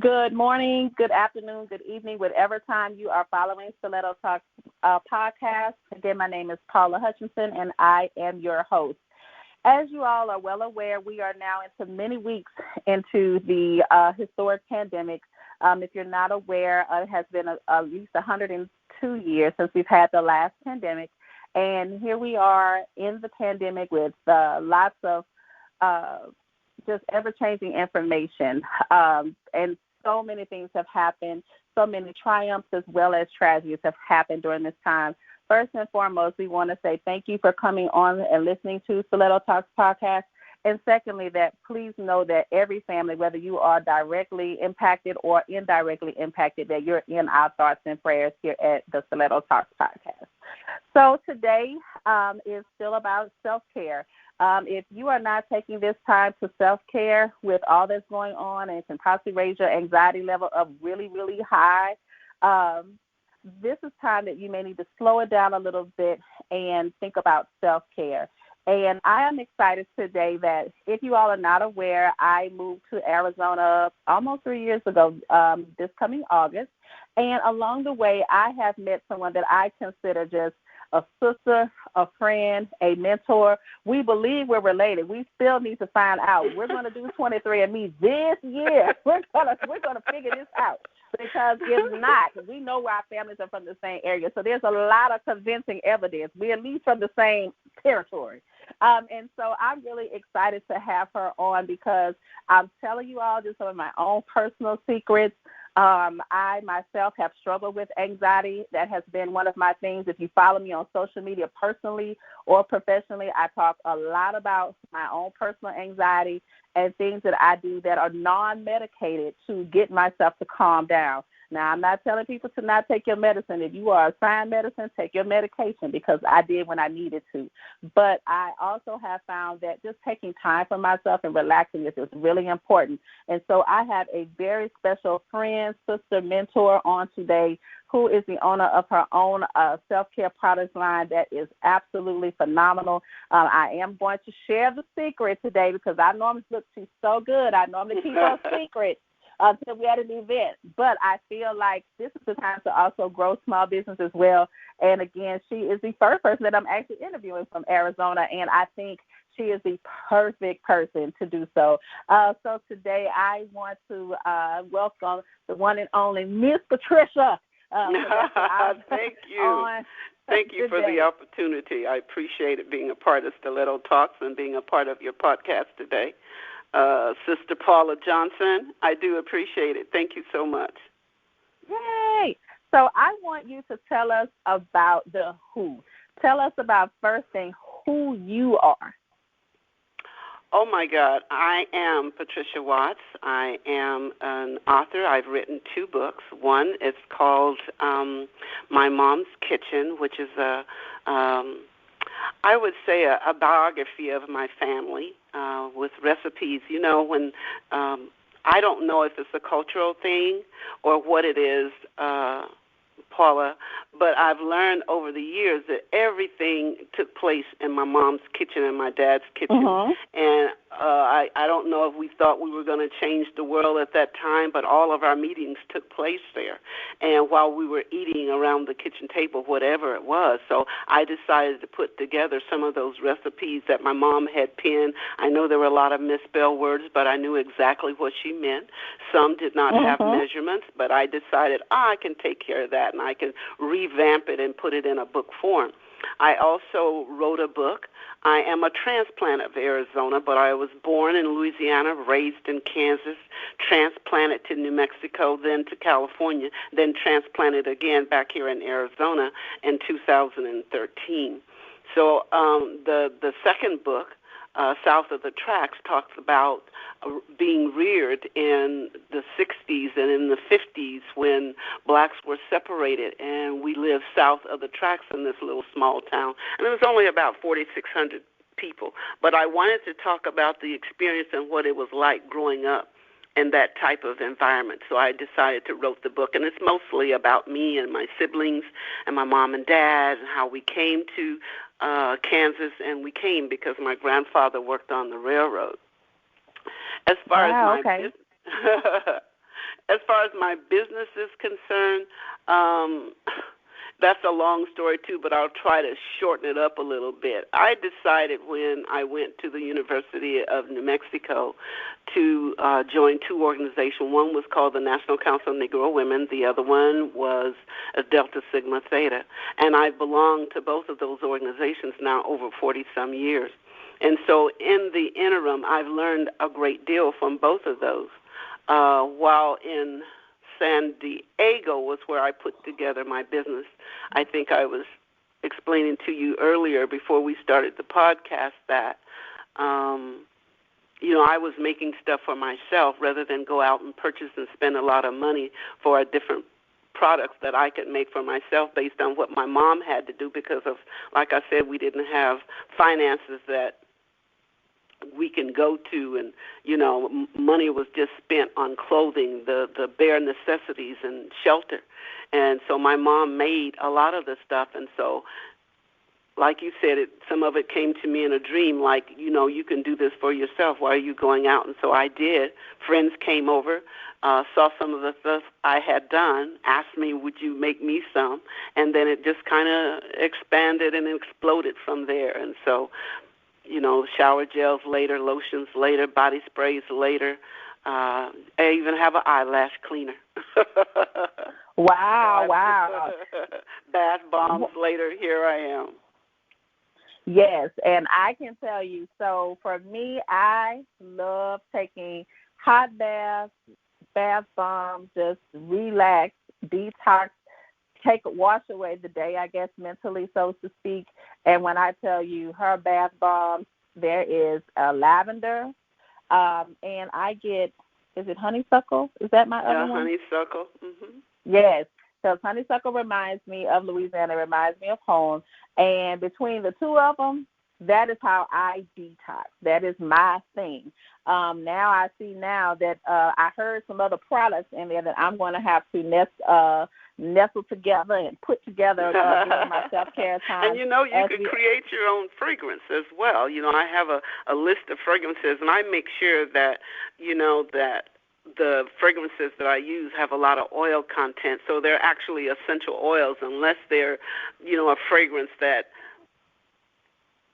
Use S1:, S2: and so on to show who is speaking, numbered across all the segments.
S1: Good morning, good afternoon, good evening, whatever time you are following Stiletto Talk podcast. Again, my name is Paula Hutchinson, and I am your host. As you all are well aware, we are now into many weeks into the historic pandemic. If you're not aware, it has been at least 102 years since we've had the last pandemic. And here we are in the pandemic with lots of just ever-changing information. And so many things have happened. So many triumphs as well as tragedies have happened during this time. First and foremost, we want to say thank you for coming on and listening to Stiletto Talks podcast. And secondly, that please know that every family, whether you are directly impacted or indirectly impacted, that you're in our thoughts and prayers here at the Stiletto Talks podcast. So today is still about self-care. If you are not taking this time to self-care with all that's going on and can possibly raise your anxiety level up really, really high, this is time that you may need to slow it down a little bit and think about self-care. And I am excited today that if you all are not aware, I moved to Arizona almost 3 years ago, this coming August. And along the way, I have met someone that I consider just a sister, a friend, a mentor. We believe we're related. We still need to find out. We're going to do 23andMe this year. We're gonna figure this out, because if not, we know where our families are from the same area. So there's a lot of convincing evidence. We're at least from the same territory. And so I'm really excited to have her on, because I'm telling you all just some of my own personal secrets. I myself have struggled with anxiety. That has been one of my things. If you follow me on social media personally or professionally, I talk a lot about my own personal anxiety and things that I do that are non-medicated to get myself to calm down. Now, I'm not telling people to not take your medicine. If you are assigned medicine, take your medication, because I did when I needed to. But I also have found that just taking time for myself and relaxing is really important. And so I have a very special friend, sister, mentor on today who is the owner of her own self-care products line that is absolutely phenomenal. I am going to share the secret today, because I normally look, she's so good. I normally keep her secret until we had an event. But I feel like this is the time to also grow small business as well. And again, she is the first person that I'm actually interviewing from Arizona, and I think she is the perfect person to do so. So today I want to welcome the one and only Miss Patricia.
S2: Thank you. Thank you for the opportunity. I appreciate it, being a part of Stiletto Talks and being a part of your podcast today. Sister Paula Johnson, I do appreciate it. Thank you so much.
S1: Yay! So I want you to tell us about the who. Tell us about, first thing, who you are.
S2: Oh, my God. I am Patricia Watts. I am an author. I've written 2 books. One is called My Mom's Kitchen, which is I would say a biography of my family with recipes. You know, when I don't know if it's a cultural thing or what it is, Paula, but I've learned over the years that everything took place in my mom's kitchen and my dad's kitchen.
S1: Mm-hmm.
S2: And I don't know if we thought we were going to change the world at that time, but all of our meetings took place there. And while we were eating around the kitchen table, whatever it was, so I decided to put together some of those recipes that my mom had penned. I know there were a lot of misspelled words, but I knew exactly what she meant. Some did not have measurements, but I decided I can take care of that, and I can revamp it and put it in a book form. I also wrote a book. I am a transplant of Arizona, but I was born in Louisiana, raised in Kansas, transplanted to New Mexico, then to California, then transplanted again back here in Arizona in 2013. So the second book, South of the Tracks, talks about being reared in the 60s and in the 50s when blacks were separated, and we lived south of the tracks in this little small town. And it was only about 4,600 people. But I wanted to talk about the experience and what it was like growing up in that type of environment. So I decided to write the book, and it's mostly about me and my siblings and my mom and dad and how we came to Kansas, and we came because my grandfather worked on the railroad. As far as my business, As far as my business is concerned, that's a long story too, but I'll try to shorten it up a little bit. I decided when I went to the University of New Mexico to join two organizations. One was called the National Council of Negro Women. The other one was Delta Sigma Theta. And I belong to both of those organizations now over 40-some years. And so in the interim, I've learned a great deal from both of those. While in San Diego was where I put together my business. I think I was explaining to you earlier before we started the podcast that, I was making stuff for myself rather than go out and purchase and spend a lot of money for a different products that I could make for myself based on what my mom had to do because of, like I said, we didn't have finances that we can go to, and money was just spent on clothing, the bare necessities and shelter. And so my mom made a lot of the stuff, and so like you said, some of it came to me in a dream, like, you can do this for yourself. Why are you going out? And so I did. Friends came over, saw some of the stuff I had done, asked me, would you make me some? And then it just kind of expanded and exploded from there. And so shower gels later, lotions later, body sprays later. I even have an eyelash cleaner.
S1: Wow.
S2: Bath bombs later, here I am.
S1: Yes, and I can tell you, so for me, I love taking hot baths, bath bombs, just relax, detox, wash away the day, I guess, mentally, so to speak. And when I tell you her bath bombs, there is lavender, and I get, is it honeysuckle? Is that my other one?
S2: Honeysuckle. Mm-hmm.
S1: Yes. So honeysuckle reminds me of Louisiana, reminds me of home. And between the two of them, that is how I detox. That is my thing. Now I see now that I heard some other products in there that I'm going to have to nestle together and put together during my self-care time.
S2: And you can create your own fragrance as well. I have a list of fragrances, and I make sure that, that the fragrances that I use have a lot of oil content, so they're actually essential oils unless they're, a fragrance that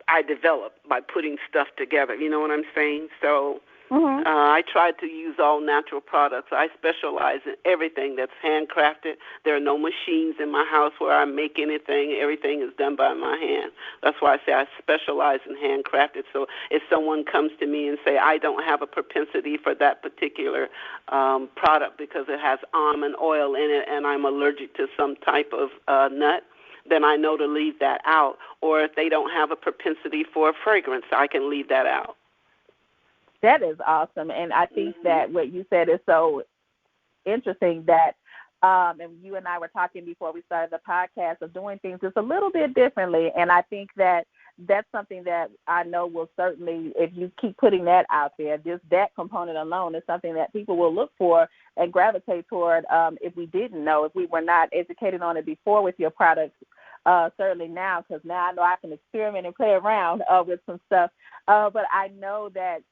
S2: I develop by putting stuff together. You know what I'm saying? So I try to use all natural products. I specialize in everything that's handcrafted. There are no machines in my house where I make anything. Everything is done by my hand. That's why I say I specialize in handcrafted. So if someone comes to me and say, I don't have a propensity for that particular product because it has almond oil in it and I'm allergic to some type of nut, then I know to leave that out. Or if they don't have a propensity for a fragrance, I can leave that out.
S1: That is awesome, and I think that what you said is so interesting that, and you and I were talking before we started the podcast of doing things just a little bit differently, and I think that that's something that I know will certainly, if you keep putting that out there, just that component alone is something that people will look for and gravitate toward if we didn't know, if we were not educated on it before with your products. Certainly now, because now I know I can experiment and play around with some stuff, but I know that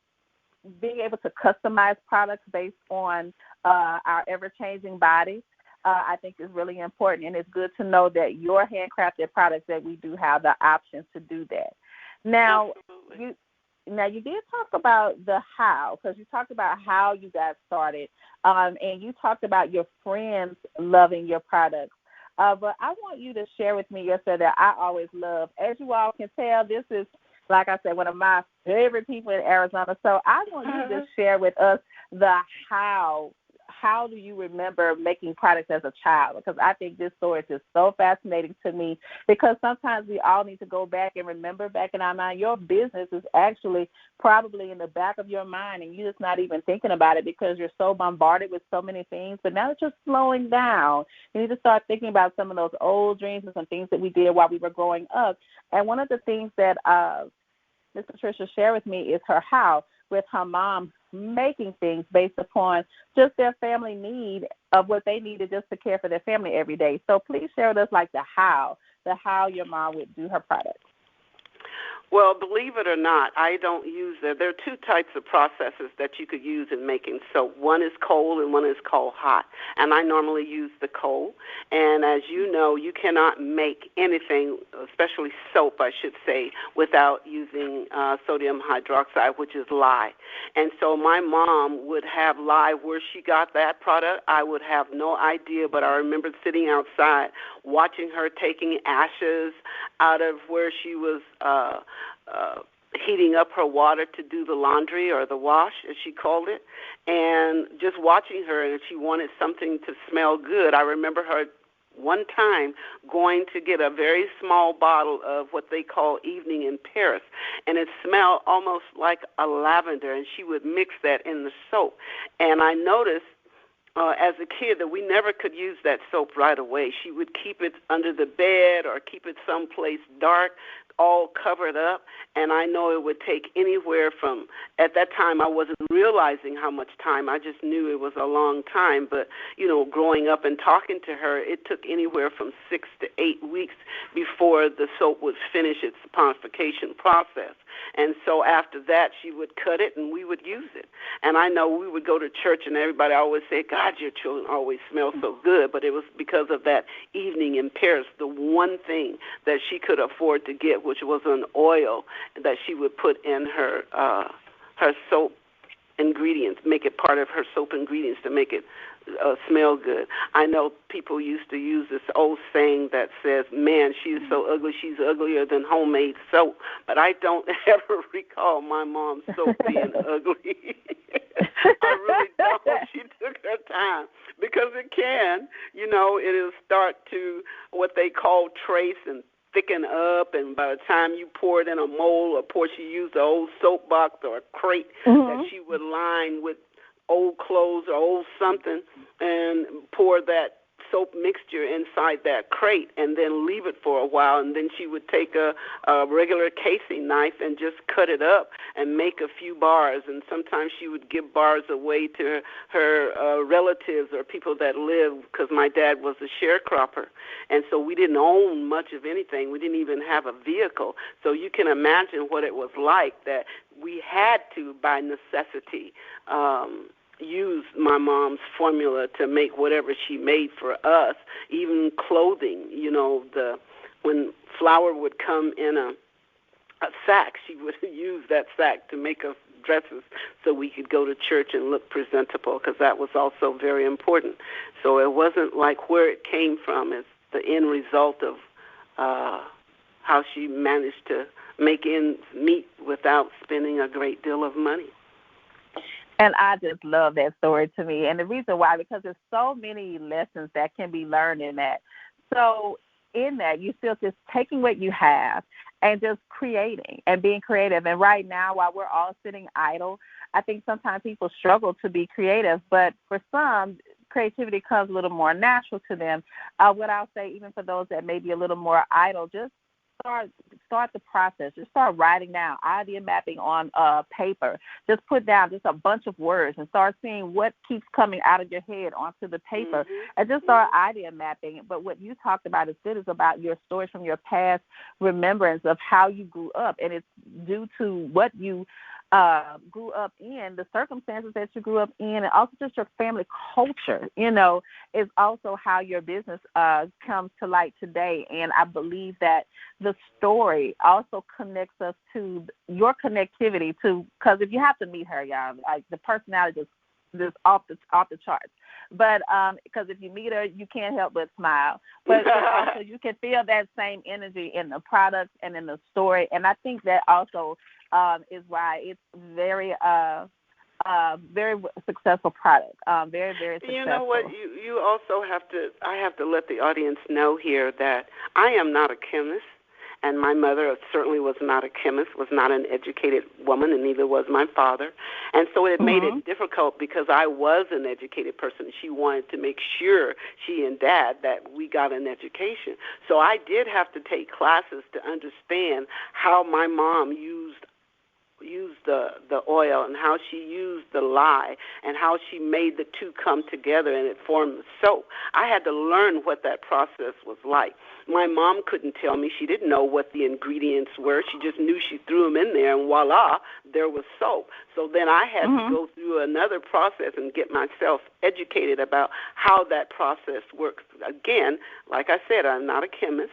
S1: being able to customize products based on our ever-changing bodies, I think is really important, and it's good to know that your handcrafted products, that we do have the options to do that. Now, you did talk about the how, because you talked about how you got started, and you talked about your friends loving your products. But I want you to share with me your story that I always love. As you all can tell, this is, like I said, one of my favorite people in Arizona. So I want you to share with us the how. How do you remember making products as a child? Because I think this story is just so fascinating to me, because sometimes we all need to go back and remember back in our mind. Your business is actually probably in the back of your mind, and you're just not even thinking about it because you're so bombarded with so many things. But now that you're slowing down, you need to start thinking about some of those old dreams and some things that we did while we were growing up. And one of the things that Ms. Patricia shared with me is her how, with her mom making things based upon just their family need of what they needed just to care for their family every day. So please share with us the how your mom would do her products.
S2: Well, believe it or not, I don't use that. There are two types of processes that you could use in making soap. One is cold and one is cold hot. And I normally use the cold. And as you know, you cannot make anything, especially soap, I should say, without using sodium hydroxide, which is lye. And so my mom would have lye. Where she got that product, I would have no idea, but I remember sitting outside watching her taking ashes out of where she was heating up her water to do the laundry or the wash, as she called it, and just watching her, and if she wanted something to smell good, I remember her one time going to get a very small bottle of what they call Evening in Paris, and it smelled almost like a lavender, and she would mix that in the soap. And I noticed as a kid that we never could use that soap right away. She would keep it under the bed or keep it someplace dark, all covered up, and I know it would take anywhere from, at that time I wasn't realizing how much time, I just knew it was a long time, but, growing up and talking to her, it took anywhere from 6 to 8 weeks before the soap would finish its purification process. And so after that, she would cut it and we would use it. And I know we would go to church and everybody always said, God, your children always smell so good, but it was because of that Evening in Paris, the one thing that she could afford to get, which was an oil that she would put in her soap ingredients, make it part of her soap ingredients to make it smell good. I know people used to use this old saying that says, man, she's so ugly, she's uglier than homemade soap. But I don't ever recall my mom's soap being ugly. I really don't. She took her time because it can, it'll start to what they call trace and thicken up, and by the time you pour it in a mold, or she used an old soap box or a crate that she would line with old clothes or old something and pour that soap mixture inside that crate and then leave it for a while, and then she would take a regular casing knife and just cut it up and make a few bars, and sometimes she would give bars away to her relatives or people that lived, because my dad was a sharecropper, and so we didn't own much of anything. We didn't even have a vehicle, so you can imagine what it was like that we had to, by necessity, use my mom's formula to make whatever she made for us, even clothing. When flour would come in a sack, she would use that sack to make us dresses so we could go to church and look presentable, because that was also very important. So it wasn't like where it came from, it's the end result of how she managed to make ends meet without spending a great deal of money.
S1: And I just love that story to me. And the reason why, because there's so many lessons that can be learned in that. So in that, you still just taking what you have and just creating and being creative. And right now, while we're all sitting idle, I think sometimes people struggle to be creative. But for some, creativity comes a little more natural to them. What I'll say, even for those that may be a little more idle, just start the process. Just start writing down, idea mapping on paper. Just put down just a bunch of words and start seeing what keeps coming out of your head onto the paper, and just start idea mapping. But what you talked about is good, is about your stories from your past, remembrance of how you grew up, and it's due to what you grew up in, the circumstances that you grew up in, and also just your family culture, is also how your business comes to light today. And I believe that the story also connects us to your connectivity to, because if you have to meet her, y'all, like the personality just off the charts. But because if you meet her, you can't help but smile. But also you can feel that same energy in the products and in the story. And I think that also is why it's very successful product. Very, very successful.
S2: You know what? You also I have to let the audience know here that I am not a chemist. And my mother certainly was not a chemist, was not an educated woman, and neither was my father. And so it made it difficult because I was an educated person. She wanted to make sure, she and Dad, that we got an education. So I did have to take classes to understand how my mom used the oil and how she used the lye and how she made the two come together and it formed the soap. I had to learn what that process was like. My mom couldn't tell me. She didn't know what the ingredients were. She just knew she threw them in there and voila, there was soap. So then I had to go through another process and get myself educated about how that process works. Again, like I said, I'm not a chemist,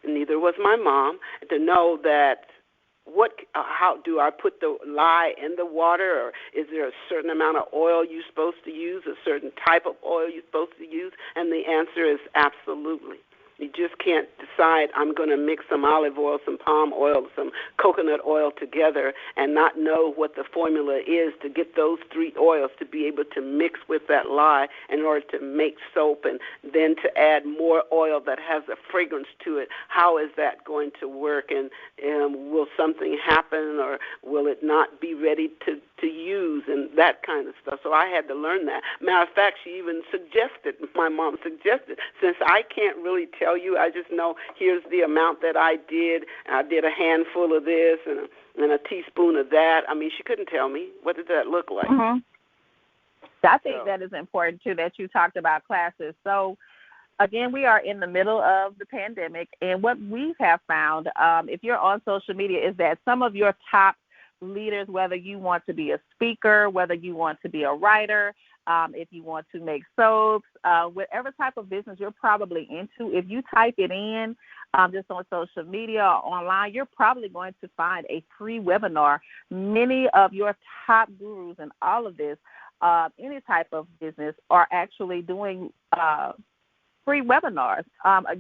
S2: and neither was my mom, to know that how do I put the lye in the water, or is there a certain amount of oil you're supposed to use, a certain type of oil you're supposed to use? And the answer is absolutely. You just can't decide I'm going to mix some olive oil, some palm oil, some coconut oil together and not know what the formula is to get those three oils to be able to mix with that lye in order to make soap and then to add more oil that has a fragrance to it. How is that going to work, and will something happen, or will it not be ready to use, and that kind of stuff. So I had to learn that. Matter of fact, my mom suggested, since I can't really tell you, I just know here's the amount that I did. I did a handful of this and a teaspoon of that. I mean, she couldn't tell me. What did that look like?
S1: I think that is important, too, that you talked about classes. So, again, we are in the middle of the pandemic, and what we have found, if you're on social media, is that some of your top leaders, whether you want to be a speaker, whether you want to be a writer, if you want to make soaps, whatever type of business you're probably into, if you type it in just on social media or online, you're probably going to find a free webinar. Many of your top gurus in all of this, any type of business, are actually doing free webinars,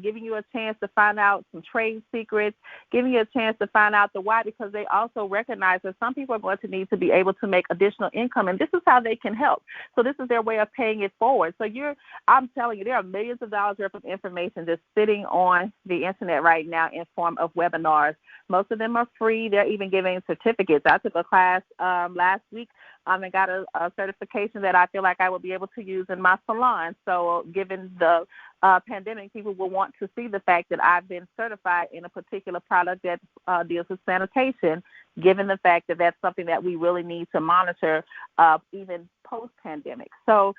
S1: giving you a chance to find out some trade secrets, giving you a chance to find out the why, because they also recognize that some people are going to need to be able to make additional income, and this is how they can help. So this is their way of paying it forward. So I'm telling you, there are millions of dollars worth of information just sitting on the internet right now in form of webinars. Most of them are free. They're even giving certificates. I took a class last week and got a certification that I feel like I will be able to use in my salon. So given the pandemic, people will want to see the fact that I've been certified in a particular product that deals with sanitation, given the fact that that's something that we really need to monitor even post-pandemic. So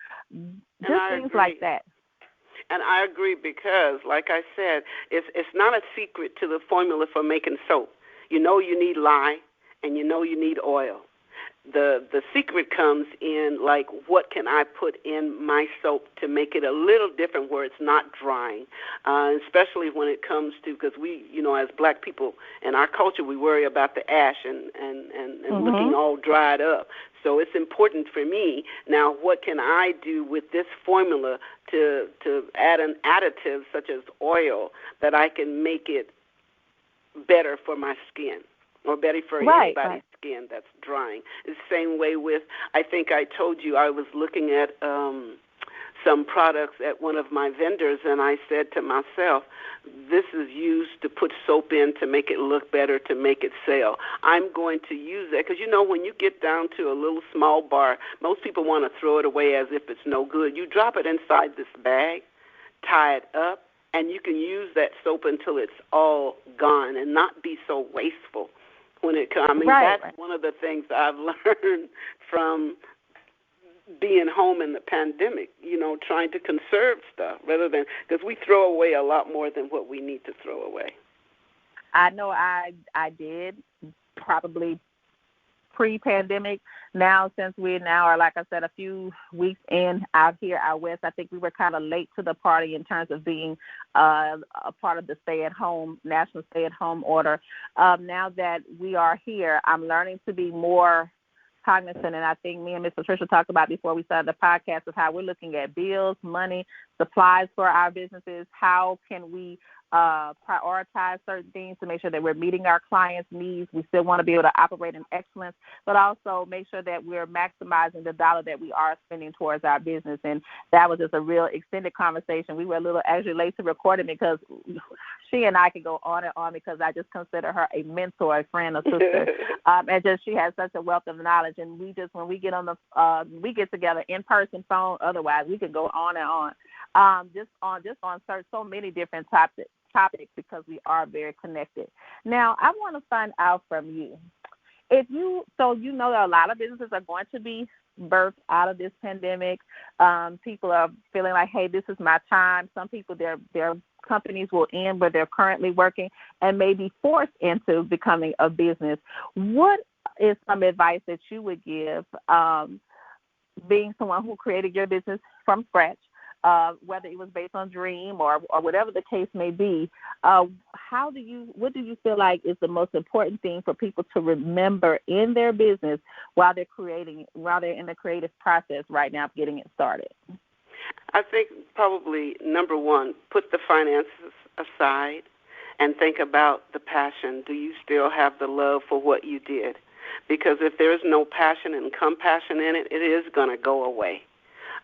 S1: just things like that.
S2: And I agree because, like I said, it's not a secret to the formula for making soap. You know you need lye and you know you need oil. The secret comes in, like, what can I put in my soap to make it a little different where it's not drying, especially when it comes to, because we, as black people in our culture, we worry about the ash and looking all dried up. So it's important for me. Now, what can I do with this formula to add an additive such as oil that I can make it better for my skin? Or better for anybody's skin that's drying. It's the same way with, I think I told you I was looking at some products at one of my vendors, and I said to myself, this is used to put soap in to make it look better, to make it sell. I'm going to use that because, when you get down to a little small bar, most people want to throw it away as if it's no good. You drop it inside this bag, tie it up, and you can use that soap until it's all gone and not be so wasteful. When it comes, that's one of the things I've learned from being home in the pandemic, trying to conserve stuff rather than, because we throw away a lot more than what we need to throw away.
S1: I know I did probably pre-pandemic. Now, since we now are, like I said, a few weeks in out here out west, I think we were kind of late to the party in terms of being a part of the national stay-at-home order. Now that we are here, I'm learning to be more cognizant, and I think me and Ms. Patricia talked about before we started the podcast of how we're looking at bills, money, supplies for our businesses. How can we prioritize certain things to make sure that we're meeting our clients' needs? We still want to be able to operate in excellence, but also make sure that we're maximizing the dollar that we are spending towards our business. And that was just a real extended conversation. We were a little actually late to recording because she and I could go on and on because I just consider her a mentor, a friend, a sister, and just she has such a wealth of knowledge. And we just, when we get on we get together in person, phone, otherwise we can go on and on, just on so many different topics because we are very connected. Now, I want to find out from you, you know that a lot of businesses are going to be birthed out of this pandemic. People are feeling like, hey, this is my time. Some people, their companies will end where they're currently working and may be forced into becoming a business. What is some advice that you would give, being someone who created your business from scratch, whether it was based on dream or whatever the case may be? What do you feel like is the most important thing for people to remember in their business while they're in the creative process right now of getting it started?
S2: I think probably number one, put the finances aside and think about the passion. Do you still have the love for what you did? Because if there's no passion and compassion in it, it is going to go away.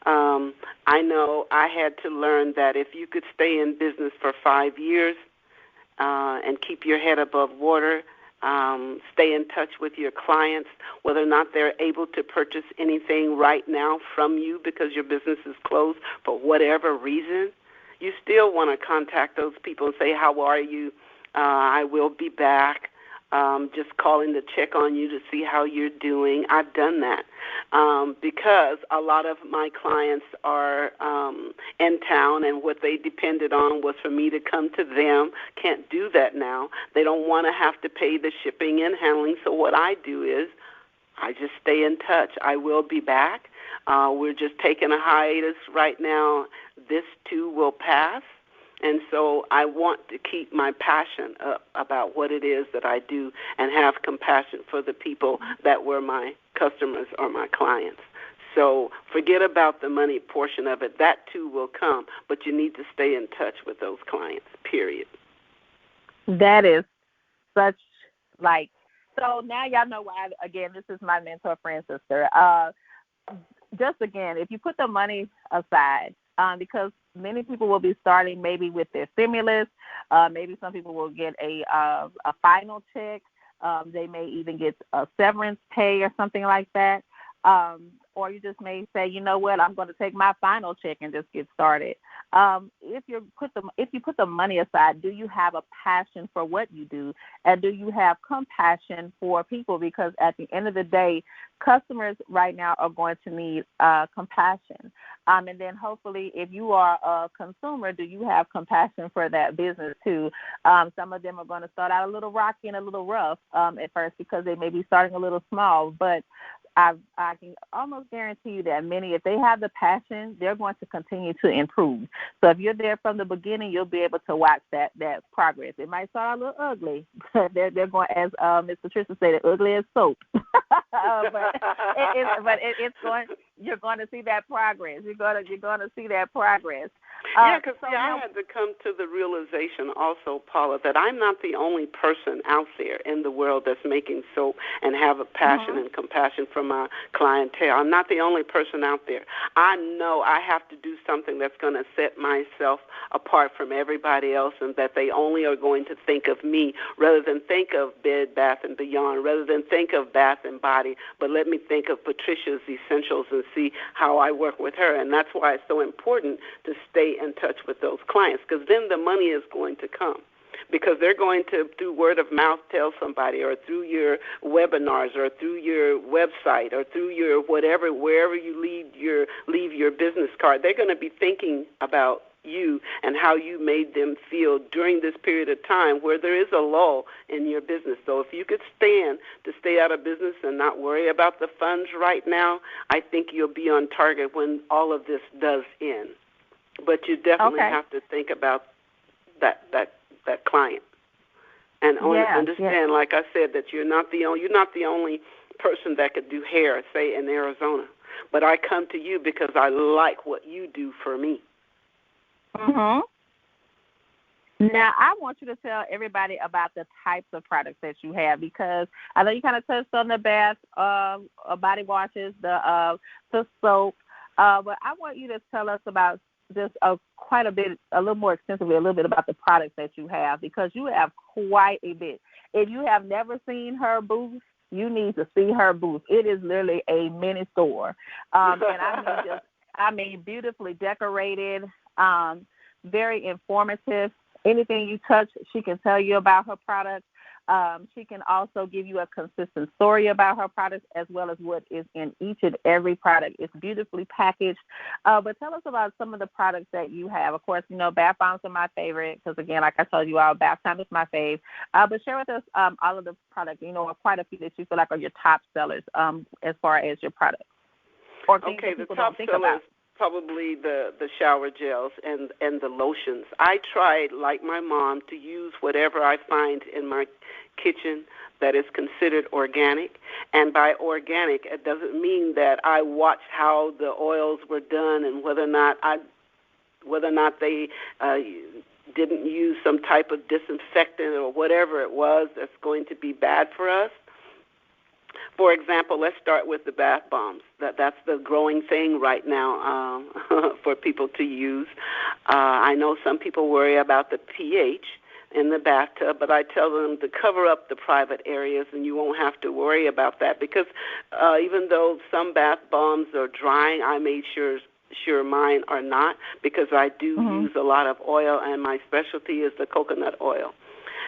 S2: I know I had to learn that if you could stay in business for 5 years and keep your head above water, stay in touch with your clients, whether or not they're able to purchase anything right now from you because your business is closed for whatever reason, you still want to contact those people and say, how are you? I will be back. Just calling to check on you to see how you're doing. I've done that because a lot of my clients are in town, and what they depended on was for me to come to them. Can't do that now. They don't want to have to pay the shipping and handling, so what I do is I just stay in touch. I will be back. We're just taking a hiatus right now. This too will pass. And so I want to keep my passion up about what it is that I do and have compassion for the people that were my customers or my clients. So forget about the money portion of it. That too will come, but you need to stay in touch with those clients, period.
S1: That is such so now y'all know why, again, this is my mentor, friend, sister. Just again, if you put the money aside, because many people will be starting maybe with their stimulus. Maybe some people will get a final check. They may even get a severance pay or something like that. Or you just may say, you know what, I'm going to take my final check and just get started. If you put the money aside, do you have a passion for what you do, and do you have compassion for people? Because at the end of the day, customers right now are going to need compassion. And then hopefully, if you are a consumer, do you have compassion for that business too? Some of them are going to start out a little rocky and a little rough at first because they may be starting a little small, but I can almost guarantee you that many, if they have the passion, they're going to continue to improve. So if you're there from the beginning, you'll be able to watch that progress. It might start a little ugly, but they're going, as Ms. Patricia said, ugly as soap. You're going to see that progress. You're going to see that progress.
S2: I had to come to the realization also, Paula, that I'm not the only person out there in the world that's making soap and have a passion and compassion for my clientele. I'm not the only person out there. I know I have to do something that's going to set myself apart from everybody else, and that they only are going to think of me rather than think of Bed Bath & Beyond, rather than think of Bath & Body, but let me think of Patricia's Essentials and see how I work with her. And that's why it's so important to stay in touch with those clients, because then the money is going to come. Because they're going to, through word of mouth, tell somebody, or through your webinars, or through your website, or through your whatever, wherever you leave your business card, they're going to be thinking about you and how you made them feel during this period of time where there is a lull in your business. So if you could stand to stay out of business and not worry about the funds right now, I think you'll be on target when all of this does end. But you definitely have to think about that client and understand, like I said, that you're not the only person that could do hair, say in Arizona. But I come to you because I like what you do for me.
S1: Mm-hmm. Now, I want you to tell everybody about the types of products that you have, because I know you kind of touched on the bath, body washes, the soap, but I want you to tell us about just quite a bit, a little more extensively, a little bit about the products that you have, because you have quite a bit. If you have never seen her booth, you need to see her booth. It is literally a mini store, and I mean beautifully decorated, very informative. Anything you touch, she can tell you about her products. She can also give you a consistent story about her products as well as what is in each and every product. It's beautifully packaged. But tell us about some of the products that you have. Of course, bath bombs are my favorite because, again, like I told you all, bath time is my fave. But share with us all of the products, or quite a few that you feel like are your top sellers as far as your products. Or things that people don't think about.
S2: Probably the shower gels and the lotions. I tried, like my mom, to use whatever I find in my kitchen that is considered organic. And by organic, it doesn't mean that I watch how the oils were done and whether or not they didn't use some type of disinfectant or whatever it was that's going to be bad for us. For example, let's start with the bath bombs. That's the growing thing right now for people to use. I know some people worry about the pH in the bathtub, but I tell them to cover up the private areas, and you won't have to worry about that because even though some bath bombs are drying, I made sure mine are not because I do use a lot of oil, and my specialty is the coconut oil.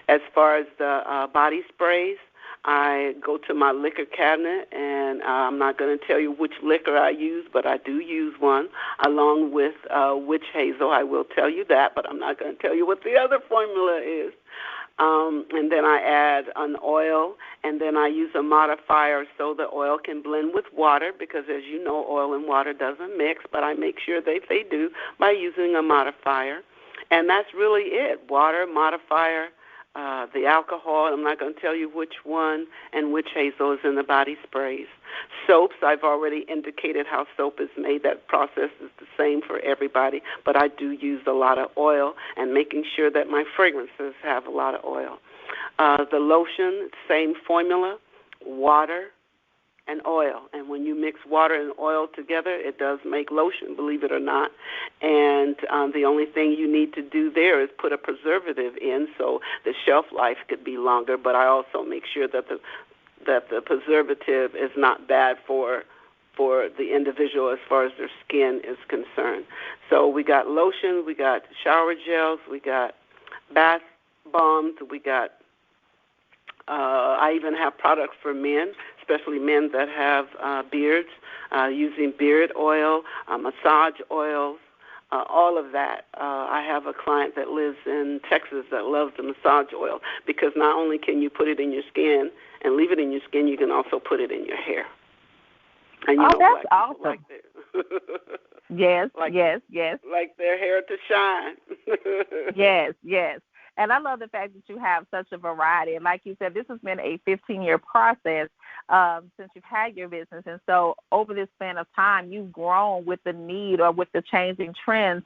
S2: As far as the body sprays, I go to my liquor cabinet, and I'm not going to tell you which liquor I use, but I do use one, along with witch hazel. I will tell you that, but I'm not going to tell you what the other formula is. And then I add an oil, and then I use a modifier so the oil can blend with water because, as you know, oil and water doesn't mix, but I make sure they do by using a modifier. And that's really it, water, modifier, the alcohol, I'm not going to tell you which one, and witch hazel is in the body sprays. Soaps, I've already indicated how soap is made. That process is the same for everybody, but I do use a lot of oil and making sure that my fragrances have a lot of oil. The lotion, same formula, water and oil. And when you mix water and oil together, it does make lotion, believe it or not. And the only thing you need to do there is put a preservative in so the shelf life could be longer. But I also make sure that the preservative is not bad for the individual as far as their skin is concerned. So we got lotion, we got shower gels, we got bath bombs, we got I even have products for men, especially men that have beards, using beard oil, massage oils, all of that. I have a client that lives in Texas that loves the massage oil because not only can you put it in your skin and leave it in your skin, you can also put it in your hair. And
S1: that's awesome.
S2: Like
S1: yes.
S2: Like their hair to shine.
S1: Yes. And I love the fact that you have such a variety. And like you said, this has been a 15-year process since you've had your business. And so over this span of time, you've grown with the need or with the changing trends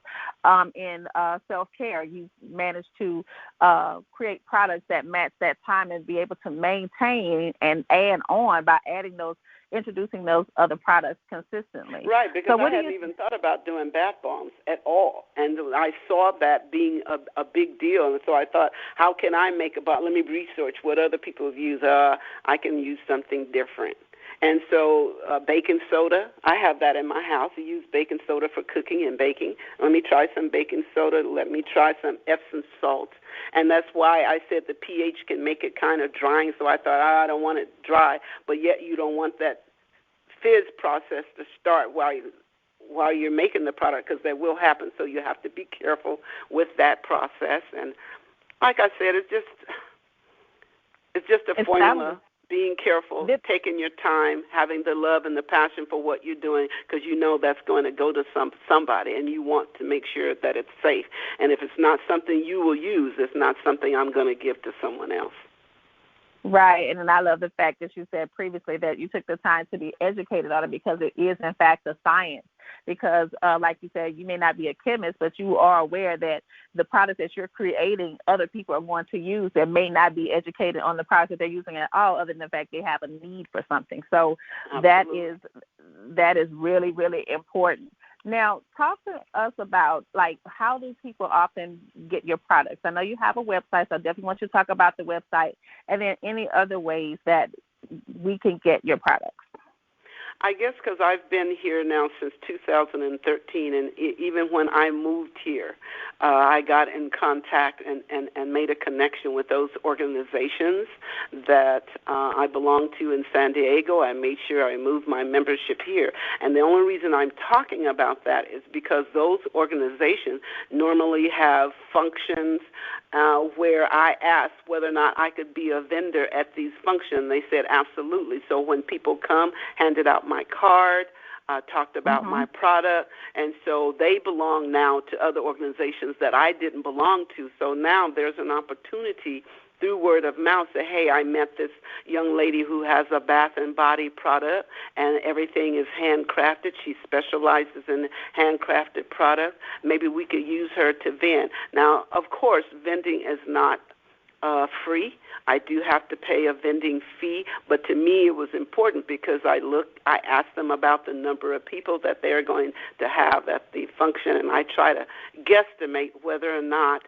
S1: in self-care. You've managed to create products that match that time and be able to maintain and add on by introducing those other products consistently.
S2: Right, because I hadn't even thought about doing bath bombs at all. And I saw that being a big deal. And so I thought, how can I make a bomb? Let me research what other people have used. I can use something different. And so baking soda, I have that in my house. I use baking soda for cooking and baking. Let me try some baking soda. Let me try some Epsom salt. And that's why I said the pH can make it kind of drying. So I thought, I don't want it dry, but yet you don't want that fizz process to start while you're making the product because that will happen. So you have to be careful with that process. And like I said, it's just a formula. Being careful, taking your time, having the love and the passion for what you're doing because you know that's going to go to somebody and you want to make sure that it's safe. And if it's not something you will use, it's not something I'm going to give to someone else.
S1: Right, and I love the fact that you said previously that you took the time to be educated on it because it is, in fact, a science. Because, like you said, you may not be a chemist, but you are aware that the product that you're creating, other people are going to use that may not be educated on the product that they're using at all, other than the fact they have a need for something. So
S2: Absolutely.
S1: that is really, really important. Now, talk to us about, how do people often get your products? I know you have a website, so I definitely want you to talk about the website, and then any other ways that we can get your products.
S2: I guess because I've been here now since 2013, and even when I moved here, I got in contact and made a connection with those organizations that I belong to in San Diego. I made sure I moved my membership here. And the only reason I'm talking about that is because those organizations normally have functions where I asked whether or not I could be a vendor at these functions. They said absolutely. So when people come, handed out my card, talked about my product, and so they belong now to other organizations that I didn't belong to. So now there's an opportunity through word of mouth, say, hey, I met this young lady who has a bath and body product, and everything is handcrafted. She specializes in handcrafted products. Maybe we could use her to vend. Now, of course, vending is not free. I do have to pay a vending fee, but to me it was important because I asked them about the number of people that they're going to have at the function, and I try to guesstimate whether or not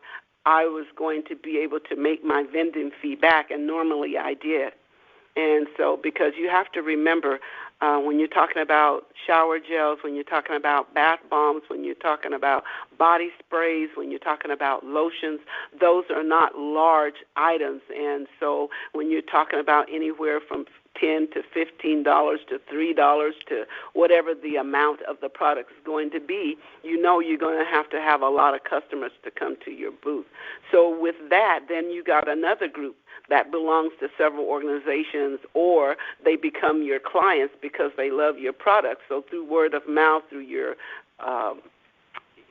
S2: I was going to be able to make my vending fee back, and normally I did. And so because you have to remember when you're talking about shower gels, when you're talking about bath bombs, when you're talking about body sprays, when you're talking about lotions, those are not large items. And so when you're talking about anywhere from $10 to $15 to $3 to whatever the amount of the product is going to be, you know you're going to have a lot of customers to come to your booth. So with that, then you got another group that belongs to several organizations, or they become your clients because they love your product. So through word of mouth, through your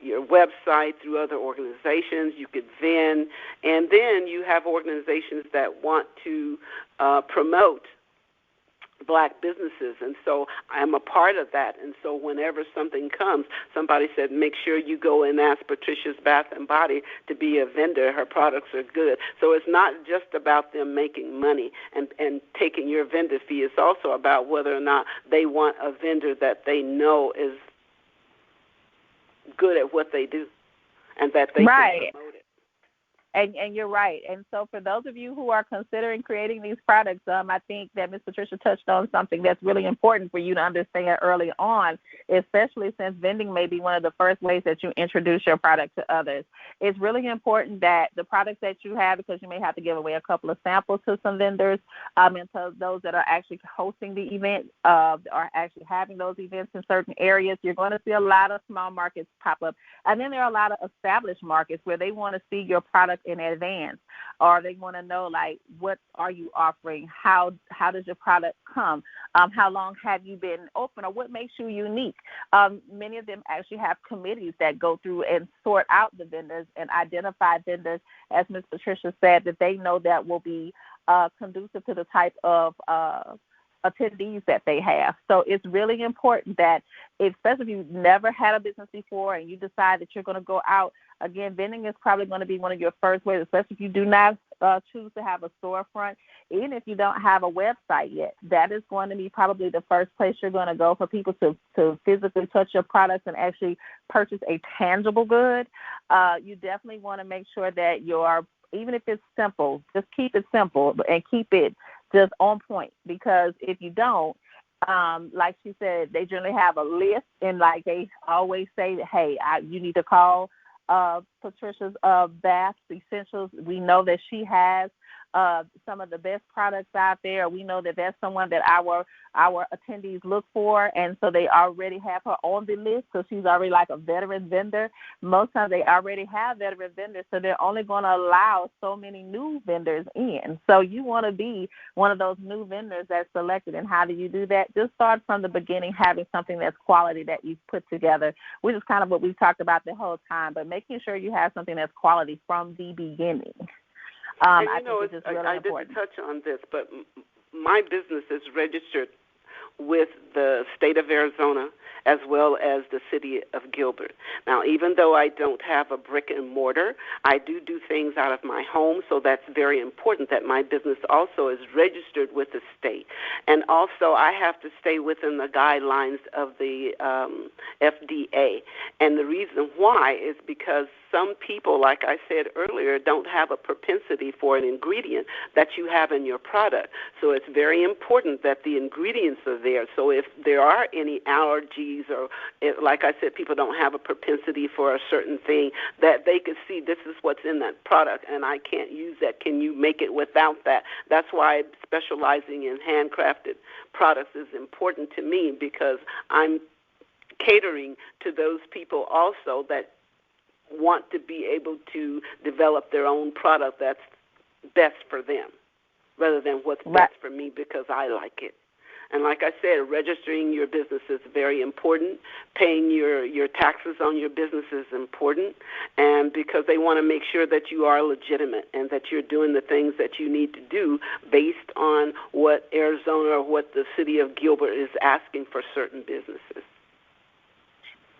S2: website, through other organizations, you could vend. And then you have organizations that want to promote black businesses, and so I'm a part of that. And so whenever something comes, somebody said, make sure you go and ask Patricia's Bath and Body to be a vendor. Her products are good. So it's not just about them making money and taking your vendor fee. It's also about whether or not they want a vendor that they know is good at what they do and that they can promote it.
S1: And you're right. And so for those of you who are considering creating these products, I think that Ms. Patricia touched on something that's really important for you to understand early on, especially since vending may be one of the first ways that you introduce your product to others. It's really important that the products that you have, because you may have to give away a couple of samples to some vendors, and to those that are actually hosting the event, are actually having those events in certain areas, you're going to see a lot of small markets pop up. And then there are a lot of established markets where they want to see your product in advance, or they want to know, like, what are you offering? How does your product come? How long have you been open, or what makes you unique? Many of them actually have committees that go through and sort out the vendors and identify vendors, as Ms. Patricia said, that they know that will be conducive to the type of attendees that they have. So it's really important that, especially if you've never had a business before and you decide that you're going to go out, again, vending is probably going to be one of your first ways, especially if you do not choose to have a storefront. Even if you don't have a website yet, that is going to be probably the first place you're going to go for people to physically touch your products and actually purchase a tangible good. You definitely want to make sure that even if it's simple, just keep it simple and keep it just on point, because if you don't, like she said, they generally have a list, and like they always say, hey, you need to call Patricia's Bath Essentials. We know that she has some of the best products out there. We know that that's someone that our attendees look for, and so they already have her on the list because she's already like a veteran vendor. Most times they already have veteran vendors, so they're only going to allow so many new vendors in. So you want to be one of those new vendors that's selected. And how do you do that? Just start from the beginning, having something that's quality that you've put together, which is kind of what we've talked about the whole time, but making sure you have something that's quality from the beginning.
S2: And
S1: I think it's just really important.
S2: didn't touch on this, but my business is registered with the state of Arizona, as well as the city of Gilbert. Now, even though I don't have a brick and mortar, I do things out of my home, so that's very important that my business also is registered with the state. And also I have to stay within the guidelines of the FDA. And the reason why is because some people, like I said earlier, don't have a propensity for an ingredient that you have in your product. So it's very important that the ingredients are there. So if there are any allergies or, like I said, people don't have a propensity for a certain thing, that they could see this is what's in that product and I can't use that. Can you make it without that? That's why specializing in handcrafted products is important to me, because I'm catering to those people also that want to be able to develop their own product that's best for them rather than what's best for me because I like it. And like I said, registering your business is very important. Paying your taxes on your business is important, and because they want to make sure that you are legitimate and that you're doing the things that you need to do based on what Arizona or what the city of Gilbert is asking for certain businesses.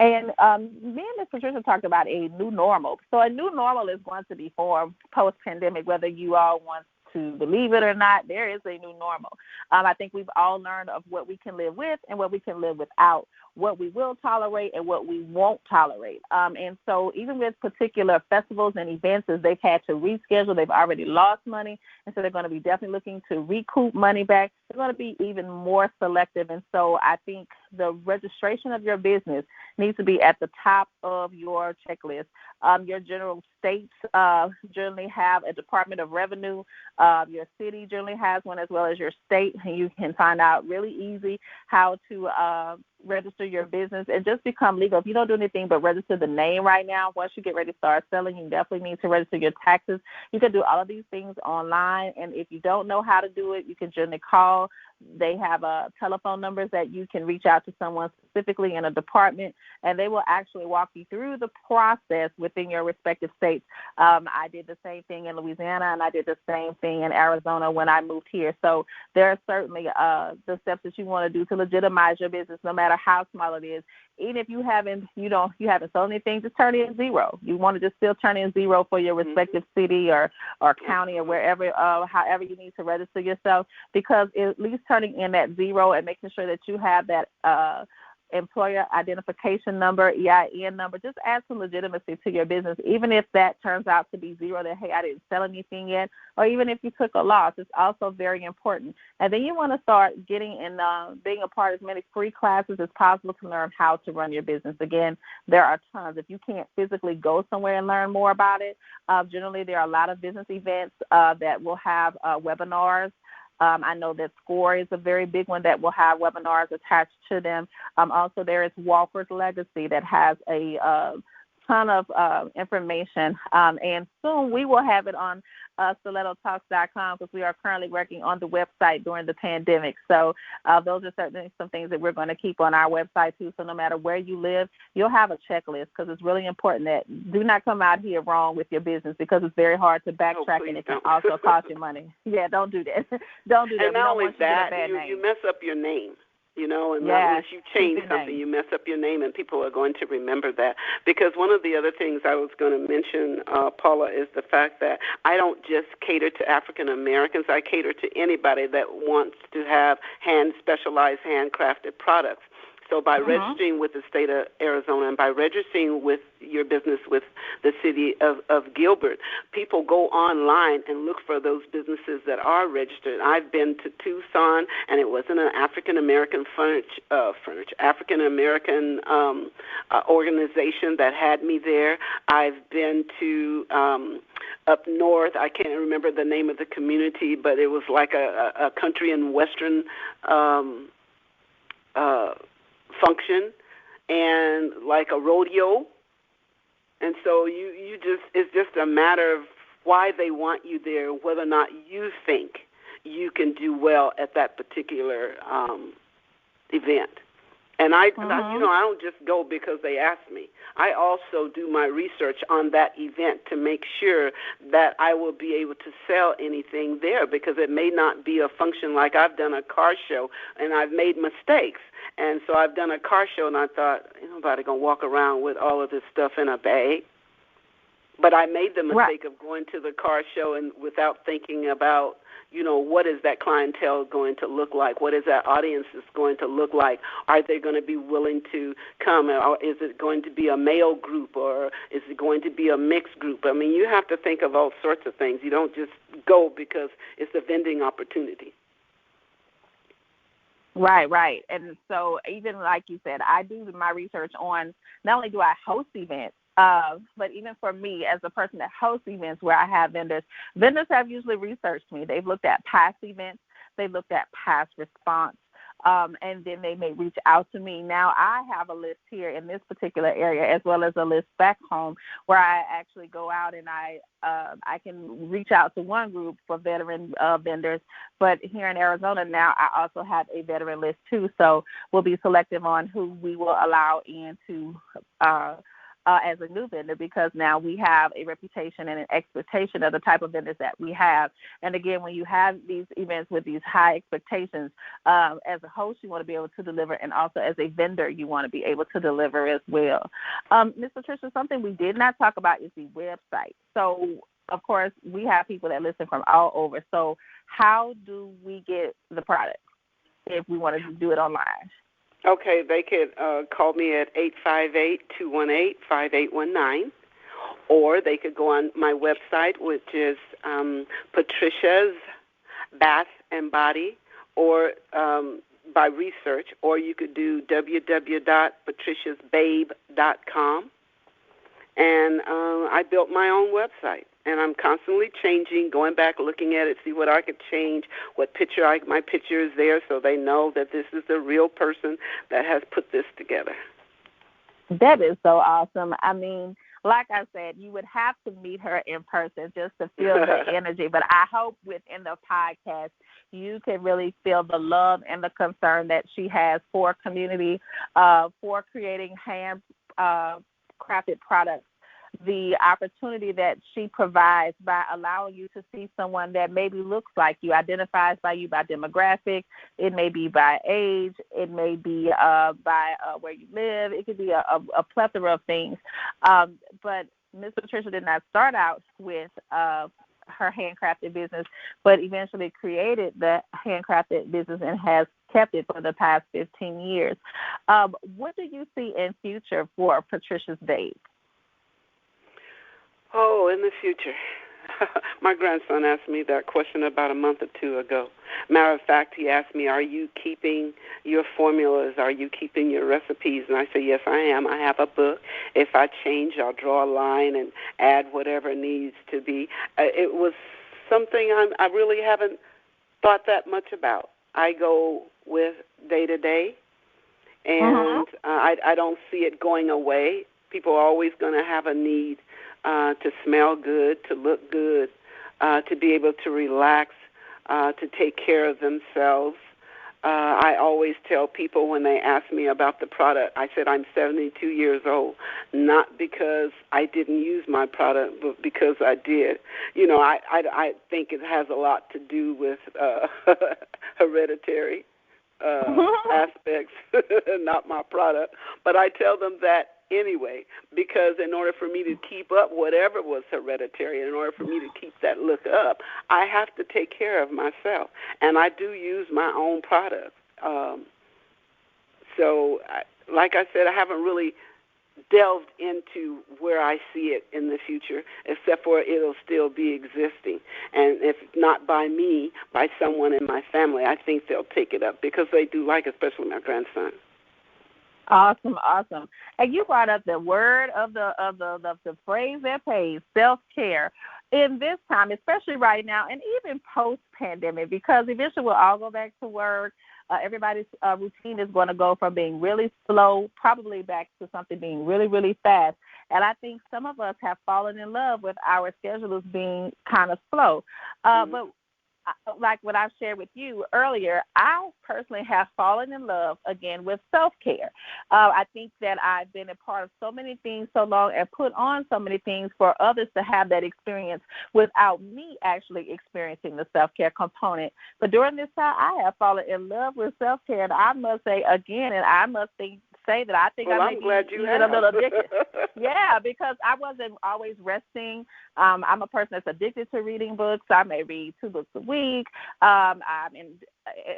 S1: And me and Ms. Patricia talked about a new normal. So a new normal is going to be formed post-pandemic, whether you all want to believe it or not. There is a new normal. I think we've all learned of what we can live with and what we can live without, what we will tolerate and what we won't tolerate. And so even with particular festivals and events, as they've had to reschedule, they've already lost money, and so they're going to be definitely looking to recoup money back. They're going to be even more selective. And so I think the registration of your business needs to be at the top of your checklist. Your general states generally have a Department of Revenue. Your city generally has one, as well as your state, and you can find out really easy how to register your business and just become legal. If you don't do anything but register the name right now, once you get ready to start selling, you definitely need to register your taxes. You can do all of these things online, and if you don't know how to do it, you can generally call. They have telephone numbers that you can reach out to someone specifically in a department, and they will actually walk you through the process within your respective states. I did the same thing in Louisiana, and I did the same thing in Arizona when I moved here. So there are certainly the steps that you want to do to legitimize your business, no matter how small it is. Even if you haven't sold anything, just turn in zero. You want to just still turn in zero for your respective city or county or wherever, however you need to register yourself, because at least turning in that zero and making sure that you have that employer identification number, EIN number, just add some legitimacy to your business, even if that turns out to be zero, that, hey, I didn't sell anything yet, or even if you took a loss. It's also very important. And then you want to start getting in, being a part of as many free classes as possible to learn how to run your business. Again, there are tons. If you can't physically go somewhere and learn more about it, generally there are a lot of business events that will have webinars. I know that SCORE is a very big one that will have webinars attached to them. Also, there is Walker's Legacy that has a ton of information, and soon we will have it on StilettoTalks.com, because we are currently working on the website during the pandemic. So those are certainly some things that we're going to keep on our website too. So no matter where you live, you'll have a checklist, because it's really important that do not come out here wrong with your business, because it's very hard to backtrack, and it can also cost you money. Yeah, don't do that. Don't do that.
S2: And not only that, you mess up your name. And once you change something, you mess up your name, and people are going to remember that. Because one of the other things I was going to mention, Paula, is the fact that I don't just cater to African Americans. I cater to anybody that wants to have specialized handcrafted products. So by registering with the state of Arizona and by registering with your business with the city of Gilbert, people go online and look for those businesses that are registered. I've been to Tucson, and it wasn't an African-American African-American organization that had me there. I've been to up north. I can't remember the name of the community, but it was like a country and western function, and like a rodeo. And so it's just a matter of why they want you there, whether or not you think you can do well at that particular event. And I don't just go because they ask me. I also do my research on that event to make sure that I will be able to sell anything there, because it may not be a function like I've done a car show and I've made mistakes. And so I've done a car show and I thought, ain't nobody going to walk around with all of this stuff in a bag. But I made the mistake of going to the car show and without thinking about, what is that clientele going to look like? What is that audience is going to look like? Are they going to be willing to come? Or is it going to be a male group, or is it going to be a mixed group? I mean, you have to think of all sorts of things. You don't just go because it's a vending opportunity.
S1: Right. And so even like you said, I do my research on, not only do I host events, but even for me as a person that hosts events where I have vendors have usually researched me. They've looked at past events. They've looked at past response. And then they may reach out to me. Now, I have a list here in this particular area as well as a list back home where I actually go out and I can reach out to one group for veteran vendors. But here in Arizona now, I also have a veteran list too. So we'll be selective on who we will allow in to as a new vendor, because now we have a reputation and an expectation of the type of vendors that we have. And again, when you have these events with these high expectations, as a host, you want to be able to deliver, and also as a vendor, you want to be able to deliver as well. Ms. Patricia, something we did not talk about is the website. So, of course, we have people that listen from all over. So how do we get the product if we want to do it online?
S2: Okay, they could call me at 858-218-5819, or they could go on my website, which is Patricia's Bath and Body, or by research, or you could do www.patriciasbabe.com. And I built my own website, and I'm constantly changing, going back, looking at it, see what I could change, what picture my picture is there, so they know that this is the real person that has put this together.
S1: That is so awesome. I mean, like I said, you would have to meet her in person just to feel the energy. But I hope within the podcast you can really feel the love and the concern that she has for community, for creating hand crafted products, the opportunity that she provides by allowing you to see someone that maybe looks like you, identifies by you by demographic, it may be by age, it may be by where you live, it could be a plethora of things. But Ms. Patricia did not start out with her handcrafted business, but eventually created the handcrafted business and has kept it for the past 15 years. What do you see in future for Patricia's Babe?
S2: Oh, in the future. My grandson asked me that question about a month or two ago. Matter of fact, he asked me, are you keeping your formulas? Are you keeping your recipes? And I said, yes, I am. I have a book. If I change, I'll draw a line and add whatever needs to be. It was something I really haven't thought that much about. I go with day to day, and I don't see it going away. People are always going to have a need to smell good, to look good, to be able to relax, to take care of themselves. I always tell people when they ask me about the product, I said I'm 72 years old, not because I didn't use my product, but because I did. You know, I think it has a lot to do with hereditary aspects, not my product. But I tell them that anyway, because in order for me to keep up whatever was hereditary, in order for me to keep that look up, I have to take care of myself. And I do use my own product. Like I said, I haven't really delved into where I see it in the future, except for it'll still be existing. And if not by me, by someone in my family, I think they'll take it up because they do like it, especially my grandson.
S1: Awesome. And you brought up the word of the phrase that pays, self-care. In this time, especially right now, and even post-pandemic, because eventually we'll all go back to work. Everybody's routine is going to go from being really slow, probably back to something being really, really fast. And I think some of us have fallen in love with our schedules being kind of slow. But like what I've shared with you earlier, I personally have fallen in love again with self-care. I think that I've been a part of so many things so long and put on so many things for others to have that experience without me actually experiencing the self-care component. But during this time, I have fallen in love with self-care, and I must say again, and I must say that I think I may be even a little addicted. Yeah, because I wasn't always resting. I'm a person that's addicted to reading books. I may read 2 books a week. I'm in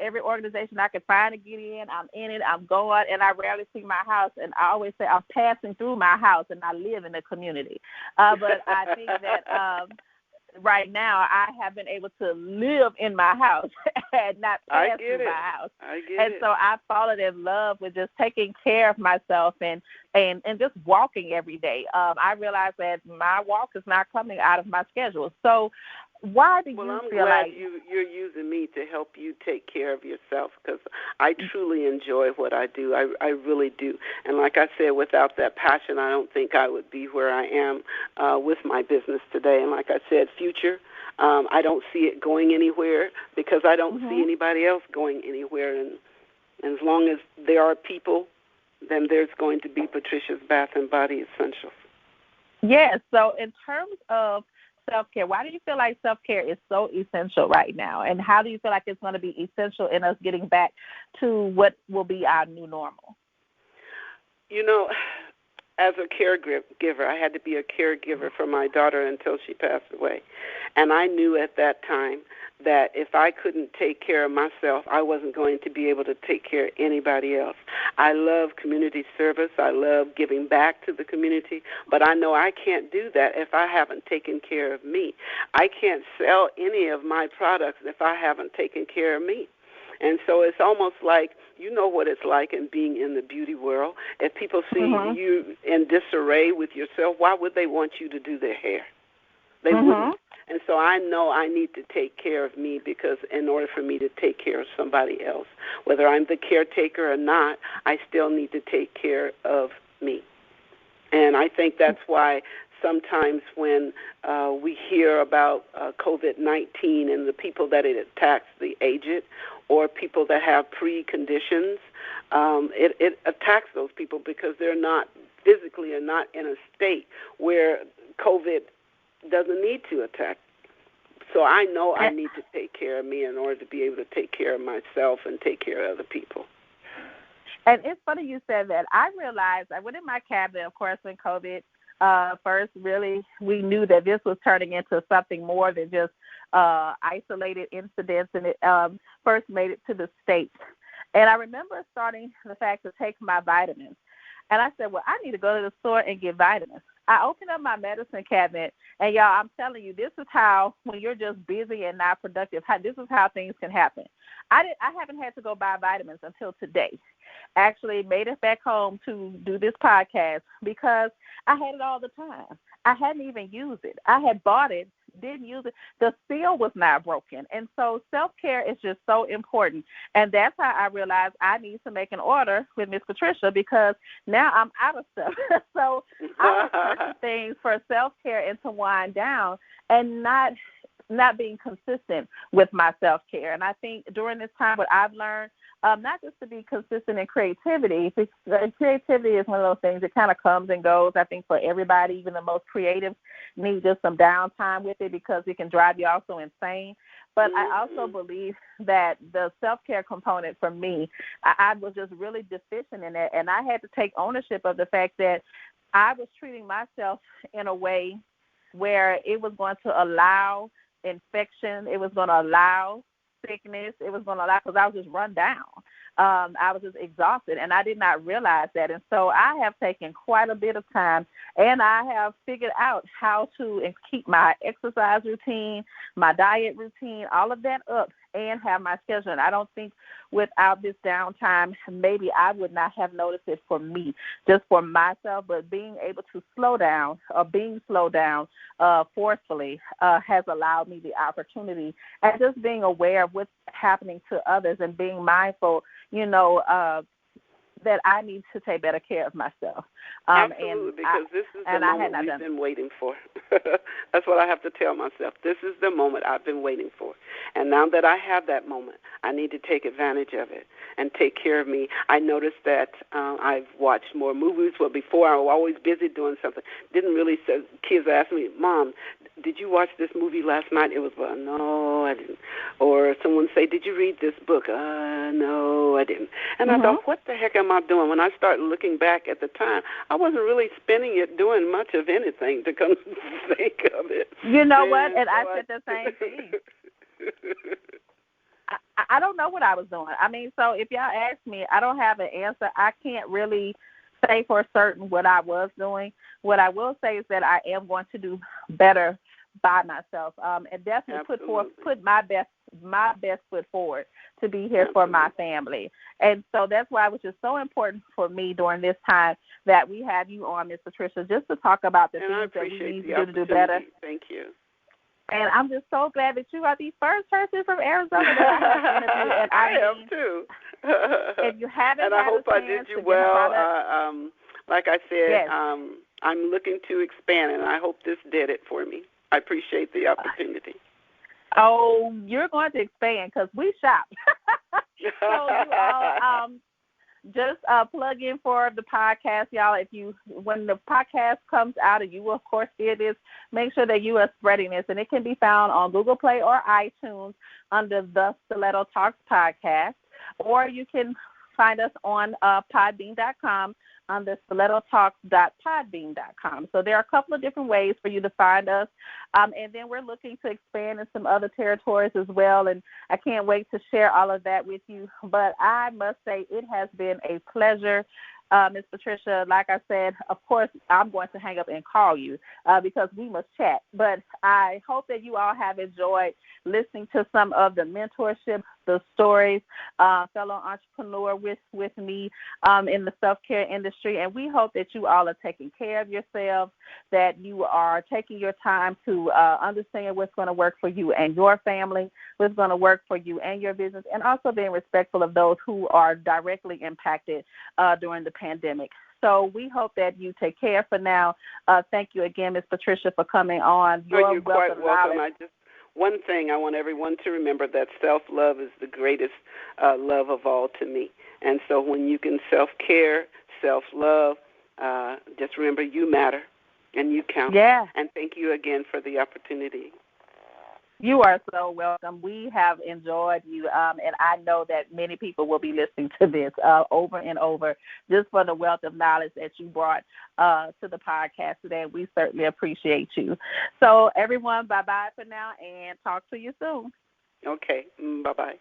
S1: every organization I can find to get in. I'm in it. I'm going, and I rarely see my house. And I always say I'm passing through my house, and I live in the community. But I think that right now I have been able to live in my house and not pass through my house. And so I've fallen in love with just taking care of myself and just walking every day. I realize that my walk is not coming out of my schedule. So why do you feel like...
S2: Well, I'm glad you're using me to help you take care of yourself, because I truly enjoy what I do. I really do. And like I said, without that passion, I don't think I would be where I am with my business today. And like I said, future, I don't see it going anywhere because I don't see anybody else going anywhere. And as long as there are people, then there's going to be Patricia's Bath and Body Essentials.
S1: Yes. So in terms of self-care, why do you feel like self-care is so essential right now? And how do you feel like it's going to be essential in us getting back to what will be our new normal?
S2: You know, as a caregiver, I had to be a caregiver for my daughter until she passed away. And I knew at that time that if I couldn't take care of myself, I wasn't going to be able to take care of anybody else. I love community service. I love giving back to the community, but I know I can't do that if I haven't taken care of me. I can't sell any of my products if I haven't taken care of me. And so it's almost like, you know what it's like in being in the beauty world. If people see you in disarray with yourself, why would they want you to do their hair? They wouldn't. And so I know I need to take care of me, because in order for me to take care of somebody else, whether I'm the caretaker or not, I still need to take care of me. And I think that's why sometimes when we hear about COVID-19 and the people that it attacks, the aged, or people that have preconditions, it attacks those people because they're not physically or not in a state where COVID doesn't need to attack. So I know I need to take care of me in order to be able to take care of myself and take care of other people.
S1: And it's funny you said that. I realized I went in my cabinet, of course, when COVID first really, we knew that this was turning into something more than just isolated incidents, and it first made it to the States. And I remember starting the fact to take my vitamins. And I said, well, I need to go to the store and get vitamins. I opened up my medicine cabinet, and, y'all, I'm telling you, this is how, when you're just busy and not productive, this is how things can happen. I haven't had to go buy vitamins until today. Actually made it back home to do this podcast because I had it all the time. I hadn't even used it. I had bought it, didn't use it. The seal was not broken. And so self-care is just so important. And that's how I realized I need to make an order with Miss Patricia, because now I'm out of stuff. So I was searching things for self-care and to wind down and not being consistent with my self-care. And I think during this time what I've learned, not just to be consistent in creativity. Creativity is one of those things that kind of comes and goes. I think for everybody, even the most creative, need just some downtime with it because it can drive you also insane. But I also believe that the self-care component for me, I was just really deficient in it, and I had to take ownership of the fact that I was treating myself in a way where it was going to allow infection, it was going to allow sickness, it was going to allow, because I was just run down. I was just exhausted, and I did not realize that. And so I have taken quite a bit of time, and I have figured out how to keep my exercise routine, my diet routine, all of that up, and have my schedule. And I don't think without this downtime, maybe I would not have noticed it for me, just for myself. But being able to slow down, or being slowed down forcefully, has allowed me the opportunity, and just being aware of what's happening to others and being mindful, that I need to take better care of myself.
S2: Absolutely, because this is the moment we've been waiting for. That's what I have to tell myself. This is the moment I've been waiting for. And now that I have that moment, I need to take advantage of it and take care of me. I noticed that I've watched more movies. Well, before I was always busy doing something. Didn't really say, kids ask me, Mom, did you watch this movie last night? It was, well, no, I didn't. Or someone say, did you read this book? No, I didn't. And I thought, what the heck am I doing? When I started looking back at the time, I wasn't really spending it doing much of anything to come to think of it.
S1: You know what? And I said the same thing. I don't know what I was doing. I mean, so if y'all ask me, I don't have an answer. I can't really say for certain what I was doing. What I will say is that I am going to do better by myself, and definitely put my best foot forward to be here for my family. And so that's why it was just so important for me during this time that we have you on, Ms. Patricia, just to talk about the things that we need to do to do better.
S2: Thank you.
S1: And I'm just so glad that you are the first person from Arizona that I have interviewed. And I
S2: am too.
S1: If you haven't
S2: and I hope I did you well. Like I said, yes. I'm looking to expand, and I hope this did it for me. I appreciate the opportunity.
S1: Oh, you're going to expand because we shop. So you all just plug in for the podcast, y'all. When the podcast comes out, and you will, of course, hear this, make sure that you are spreading this. And it can be found on Google Play or iTunes under the Stiletto Talks podcast. Or you can find us on podbean.com under stilettotalks.podbean.com. So there are a couple of different ways for you to find us. And then we're looking to expand in some other territories as well. And I can't wait to share all of that with you. But I must say it has been a pleasure. Ms. Patricia, like I said, of course, I'm going to hang up and call you because we must chat. But I hope that you all have enjoyed listening to some of the mentorship, the stories, fellow entrepreneur with me in the self-care industry. And we hope that you all are taking care of yourselves, that you are taking your time to understand what's going to work for you and your family, what's going to work for you and your business, and also being respectful of those who are directly impacted during the pandemic. So we hope that you take care for now. Thank you again, Ms. Patricia, for coming on.
S2: You're quite welcome. One thing I want everyone to remember, that self-love is the greatest love of all to me. And so when you can self-care, self-love, just remember you matter and you count.
S1: Yeah.
S2: And thank you again for the opportunity.
S1: You are so welcome. We have enjoyed you, and I know that many people will be listening to this over and over just for the wealth of knowledge that you brought to the podcast today. We certainly appreciate you. So, everyone, bye-bye for now, and talk to you soon.
S2: Okay. Bye-bye.